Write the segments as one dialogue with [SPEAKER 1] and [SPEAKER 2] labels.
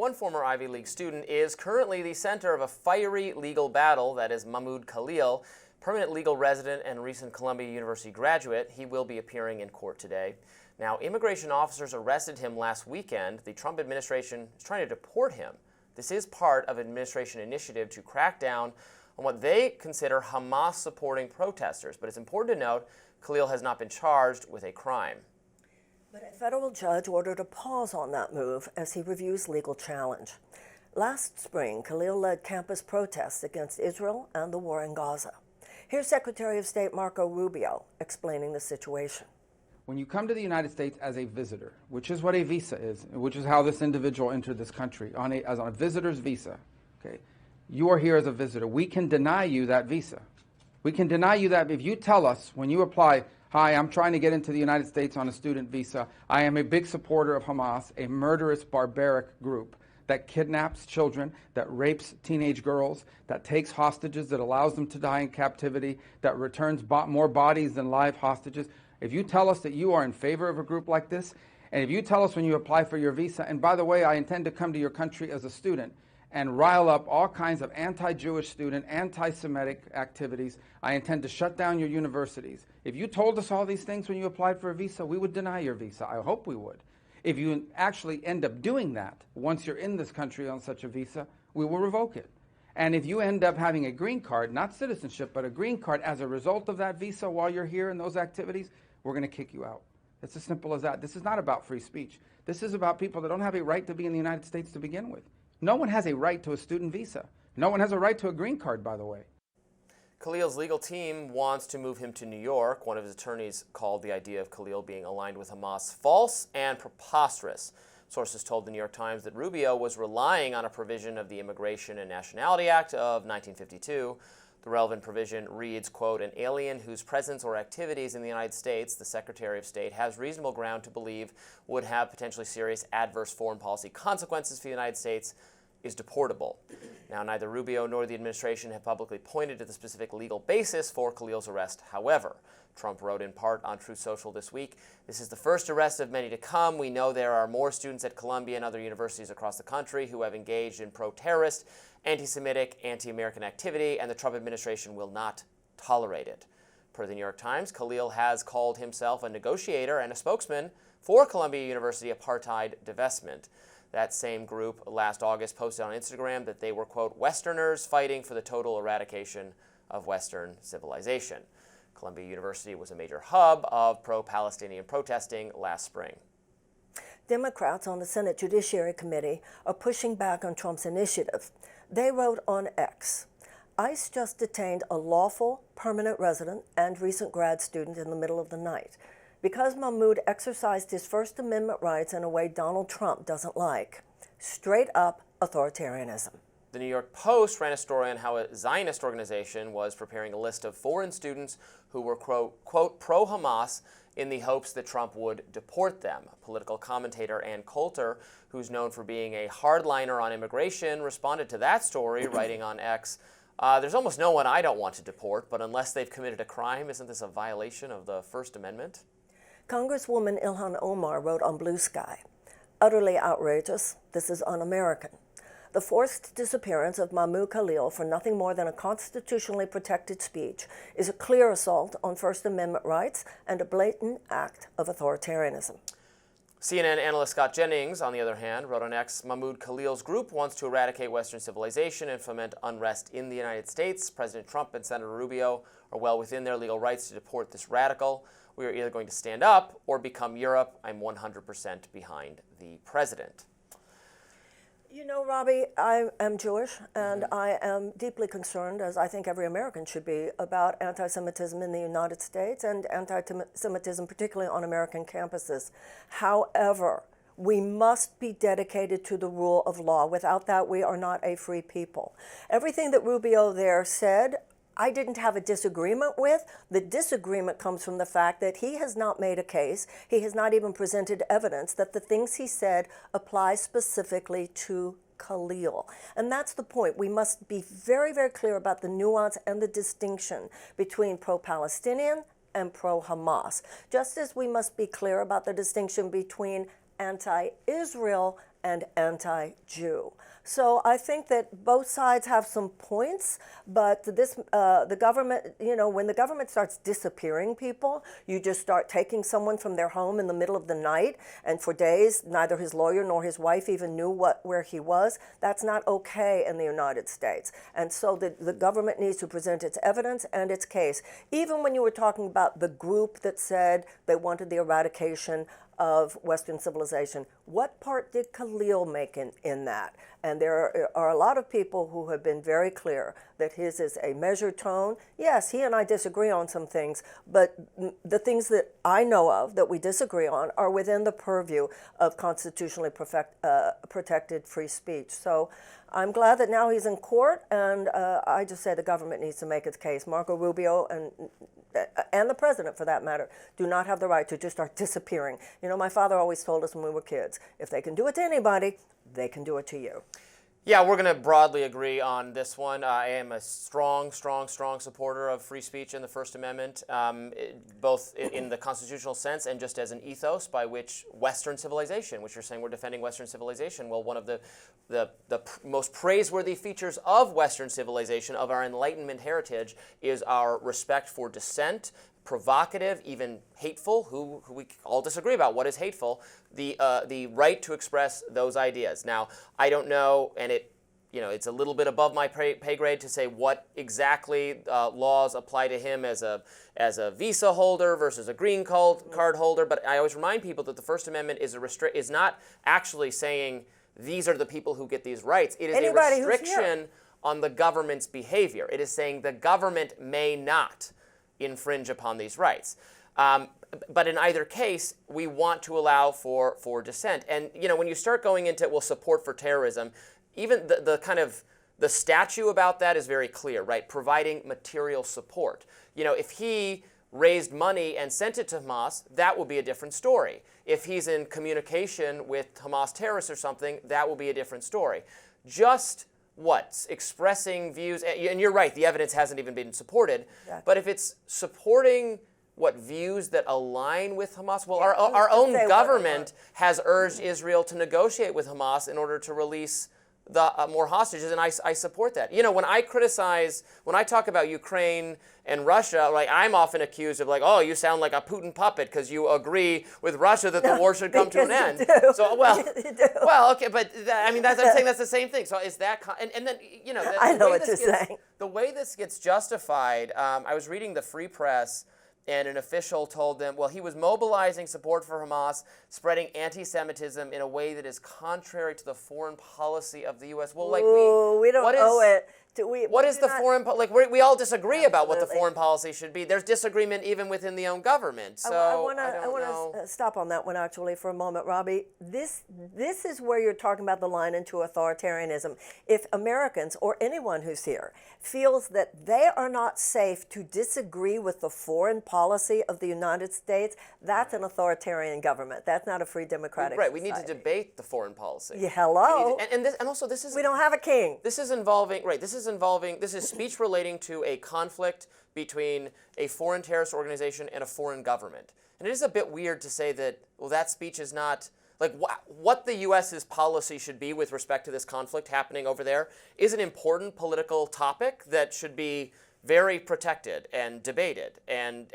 [SPEAKER 1] one former Ivy League student is currently the center of a fiery legal battle. That is Mahmoud Khalil, permanent legal resident and recent Columbia University graduate. He will be appearing in court today. Now, immigration officers arrested him last weekend. The Trump administration is trying to deport him. This is part of an administration initiative to crack down on what they consider Hamas-supporting protesters. But it's important to note, Khalil has not been charged with a crime.
[SPEAKER 2] But a federal judge ordered a pause on that move as he reviews legal challenge. Last spring, Khalil led campus protests against Israel and the war in Gaza. Here's Secretary of State Marco Rubio explaining the situation.
[SPEAKER 3] When you come to the United States as a visitor, which is what a visa is, which is how this individual entered this country, as on a visitor's visa, okay, you are here as a visitor. We can deny you that visa. We can deny you that if you tell us when you apply, hi, I'm trying to get into the United States on a student visa. I am a big supporter of Hamas, a murderous, barbaric group that kidnaps children, that rapes teenage girls, that takes hostages, that allows them to die in captivity, that returns more bodies than live hostages. If you tell us that you are in favor of a group like this, and if you tell us when you apply for your visa, and by the way, I intend to come to your country as a student and rile up all kinds of anti-Jewish student, anti-Semitic activities, I intend to shut down your universities. If you told us all these things when you applied for a visa, we would deny your visa. I hope we would. If you actually end up doing that, once you're in this country on such a visa, we will revoke it. And if you end up having a green card, not citizenship, but a green card as a result of that visa while you're here in those activities, we're going to kick you out. It's as simple as that. This is not about free speech. This is about people that don't have a right to be in the United States to begin with. No one has a right to a student visa. No one has a right to a green card, by the way.
[SPEAKER 1] Khalil's legal team wants to move him to New York. One of his attorneys called the idea of Khalil being aligned with Hamas false and preposterous. Sources told the New York Times that Rubio was relying on a provision of the Immigration and Nationality Act of 1952. The relevant provision reads, quote, an alien whose presence or activities in the United States, the Secretary of State, has reasonable ground to believe would have potentially serious adverse foreign policy consequences for the United States is deportable. Now, neither Rubio nor the administration have publicly pointed to the specific legal basis for Khalil's arrest. However, Trump wrote in part on Truth Social this week, this is the first arrest of many to come. We know there are more students at Columbia and other universities across the country who have engaged in pro-terrorist, anti-Semitic, anti-American activity, and the Trump administration will not tolerate it. Per the New York Times, Khalil has called himself a negotiator and a spokesman for Columbia University apartheid divestment. That same group last August posted on Instagram that they were, quote, Westerners fighting for the total eradication of Western civilization. Columbia University was a major hub of pro-Palestinian protesting last spring.
[SPEAKER 2] Democrats on the Senate Judiciary Committee are pushing back on Trump's initiative. They wrote on X, ICE just detained a lawful permanent resident and recent grad student in the middle of the night because Mahmoud exercised his First Amendment rights in a way Donald Trump doesn't like. Straight up authoritarianism.
[SPEAKER 1] The New York Post ran a story on how a Zionist organization was preparing a list of foreign students who were, quote, pro-Hamas in the hopes that Trump would deport them. Political commentator Ann Coulter, who's known for being a hardliner on immigration, responded to that story, writing on X, there's almost no one I don't want to deport, but unless they've committed a crime, isn't this a violation of the First Amendment?
[SPEAKER 2] Congresswoman Ilhan Omar wrote on Blue Sky, utterly outrageous, this is un-American. The forced disappearance of Mahmoud Khalil for nothing more than a constitutionally protected speech is a clear assault on First Amendment rights and a blatant act of authoritarianism.
[SPEAKER 1] CNN analyst Scott Jennings, on the other hand, wrote on X, Mahmoud Khalil's group wants to eradicate Western civilization and foment unrest in the United States. President Trump and Senator Rubio are well within their legal rights to deport this radical. We are either going to stand up or become Europe. I'm 100% behind the president.
[SPEAKER 2] You know, Robby, I am Jewish, and I am deeply concerned, as I think every American should be, about anti-Semitism in the United States and anti-Semitism particularly on American campuses. However, we must be dedicated to the rule of law. Without that, we are not a free people. Everything that Rubio there said, I didn't have a disagreement with. The disagreement comes from the fact that he has not made a case. He has not even presented evidence that the things he said apply specifically to Khalil. And that's the point. We must be very, very clear about the nuance and the distinction between pro-Palestinian and pro-Hamas. Just as we must be clear about the distinction between anti-Israel and anti-Jew. So I think that both sides have some points, but the government, when the government starts disappearing people, you just start taking someone from their home in the middle of the night, and for days, neither his lawyer nor his wife even knew where he was. That's not okay in the United States. And so the government needs to present its evidence and its case. Even when you were talking about the group that said they wanted the eradication of Western civilization, what part did Khalil make in that? And there are a lot of people who have been very clear that his is a measured tone. Yes, he and I disagree on some things, but the things that I know of that we disagree on are within the purview of constitutionally protected free speech. So I'm glad that now he's in court, and I just say the government needs to make its case. Marco Rubio and the president, for that matter, do not have the right to just start disappearing. My father always told us when we were kids, if they can do it to anybody, they can do it to you.
[SPEAKER 1] Yeah, we're going to broadly agree on this one. I am a strong supporter of free speech and the First Amendment, both in the constitutional sense and just as an ethos by which Western civilization, which you're saying we're defending Western civilization. Well, one of the most praiseworthy features of Western civilization, of our Enlightenment heritage, is our respect for dissent, provocative, even hateful, who we all disagree about what is hateful, the right to express those ideas. Now, I don't know, and it's a little bit above my pay grade to say what exactly laws apply to him as a visa holder versus a green card holder, but I always remind people that the First Amendment is not actually saying these are the people who get these rights. It is
[SPEAKER 2] Anybody
[SPEAKER 1] a restriction on the government's behavior. It is saying the government may not infringe upon these rights. But in either case, we want to allow for dissent. And when you start going into support for terrorism, even the statute about that is very clear, right? Providing material support. If he raised money and sent it to Hamas, that will be a different story. If he's in communication with Hamas terrorists or something, that will be a different story. Just expressing views, and you're right, the evidence hasn't even been supported, exactly. But if it's supporting views that align with Hamas, well, our own government has urged Israel to negotiate with Hamas in order to release the more hostages, and I support that. When I talk about Ukraine and Russia, I'm often accused of oh, you sound like a Putin puppet because you agree with Russia that the war should come to an end. So well, okay, but I'm saying that's the same thing. So is that, and then
[SPEAKER 2] I know what you're saying.
[SPEAKER 1] The way this gets justified, I was reading the Free Press. And an official told them, he was mobilizing support for Hamas, spreading anti-Semitism in a way that is contrary to the foreign policy of the U.S. Well,
[SPEAKER 2] we don't owe it.
[SPEAKER 1] What is the foreign we all disagree about what the foreign policy should be. There's disagreement even within the own government. So
[SPEAKER 2] I want to stop on that one actually for a moment, Robby. This is where you're talking about the line into authoritarianism. If Americans or anyone who's here feels that they are not safe to disagree with the foreign policy of the United States, that's an authoritarian government. That's not a free democratic
[SPEAKER 1] society. We need to debate the foreign policy. Yeah, hello.
[SPEAKER 2] We don't have a king.
[SPEAKER 1] This is speech relating to a conflict between a foreign terrorist organization and a foreign government. And it is a bit weird to say that, that speech is not, what the U.S.'s policy should be with respect to this conflict happening over there is an important political topic that should be very protected and debated, and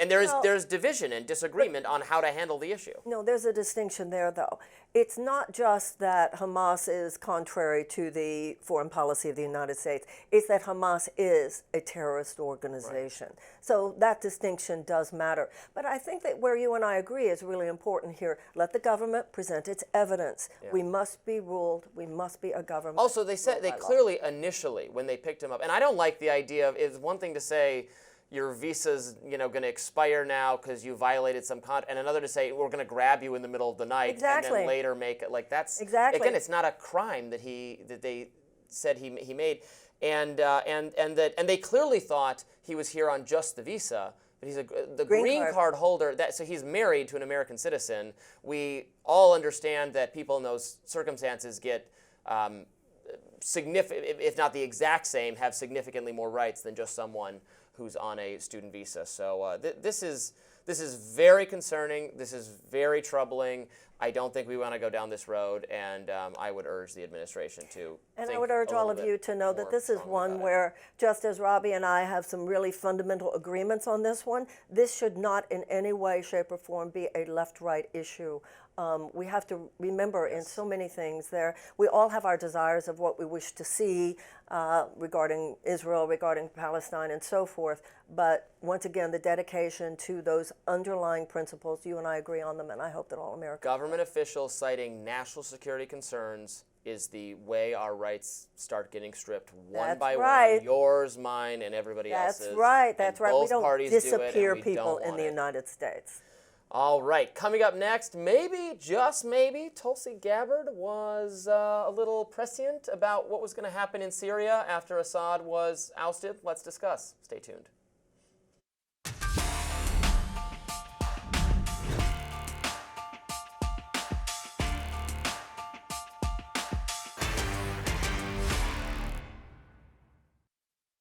[SPEAKER 1] there's division and disagreement on how to handle the issue.
[SPEAKER 2] No, there's a distinction there, though. It's not just that Hamas is contrary to the foreign policy of the United States. It's that Hamas is a terrorist organization. Right. So that distinction does matter. But I think that where you and I agree is really important here. Let the government present its evidence. Yeah. We must be ruled. We must be a government.
[SPEAKER 1] Also, they clearly initially, when they picked him up, and I don't like the idea of, it's one thing to say, your visa's going to expire now because you violated some contract, and another to say we're going to grab you in the middle of the night and then later make it that's again, it's not a crime that they said he made, and they clearly thought he was here on just the visa. But he's the green card holder. So he's married to an American citizen. We all understand that people in those circumstances get significant, if not the exact same, have significantly more rights than just someone who's on a student visa. So this is very concerning. This is very troubling. I don't think we want to go down this road, and I would urge the administration to
[SPEAKER 2] And
[SPEAKER 1] think
[SPEAKER 2] I would urge
[SPEAKER 1] a
[SPEAKER 2] all
[SPEAKER 1] little
[SPEAKER 2] of you
[SPEAKER 1] bit
[SPEAKER 2] to know that
[SPEAKER 1] more
[SPEAKER 2] this is
[SPEAKER 1] strongly
[SPEAKER 2] one
[SPEAKER 1] about it.
[SPEAKER 2] where, just as Robby and I have some really fundamental agreements on this one, this should not in any way, shape, or form be a left-right issue. We have to remember in so many things there, we all have our desires of what we wish to see regarding Israel, regarding Palestine, and so forth. But once again, the dedication to those underlying principles, you and I agree on them, and I hope that all Americans.
[SPEAKER 1] Government officials citing national security concerns is the way our rights start getting stripped one
[SPEAKER 2] That's
[SPEAKER 1] by
[SPEAKER 2] right.
[SPEAKER 1] one. Yours, mine, and everybody else's.
[SPEAKER 2] That's right, that's
[SPEAKER 1] And
[SPEAKER 2] right. We
[SPEAKER 1] both
[SPEAKER 2] don't
[SPEAKER 1] parties do it, and
[SPEAKER 2] disappear
[SPEAKER 1] we
[SPEAKER 2] people
[SPEAKER 1] don't
[SPEAKER 2] in
[SPEAKER 1] want
[SPEAKER 2] the
[SPEAKER 1] it.
[SPEAKER 2] United States.
[SPEAKER 1] All right, coming up next, maybe, just maybe, Tulsi Gabbard was a little prescient about what was going to happen in Syria after Assad was ousted. Let's discuss. Stay tuned.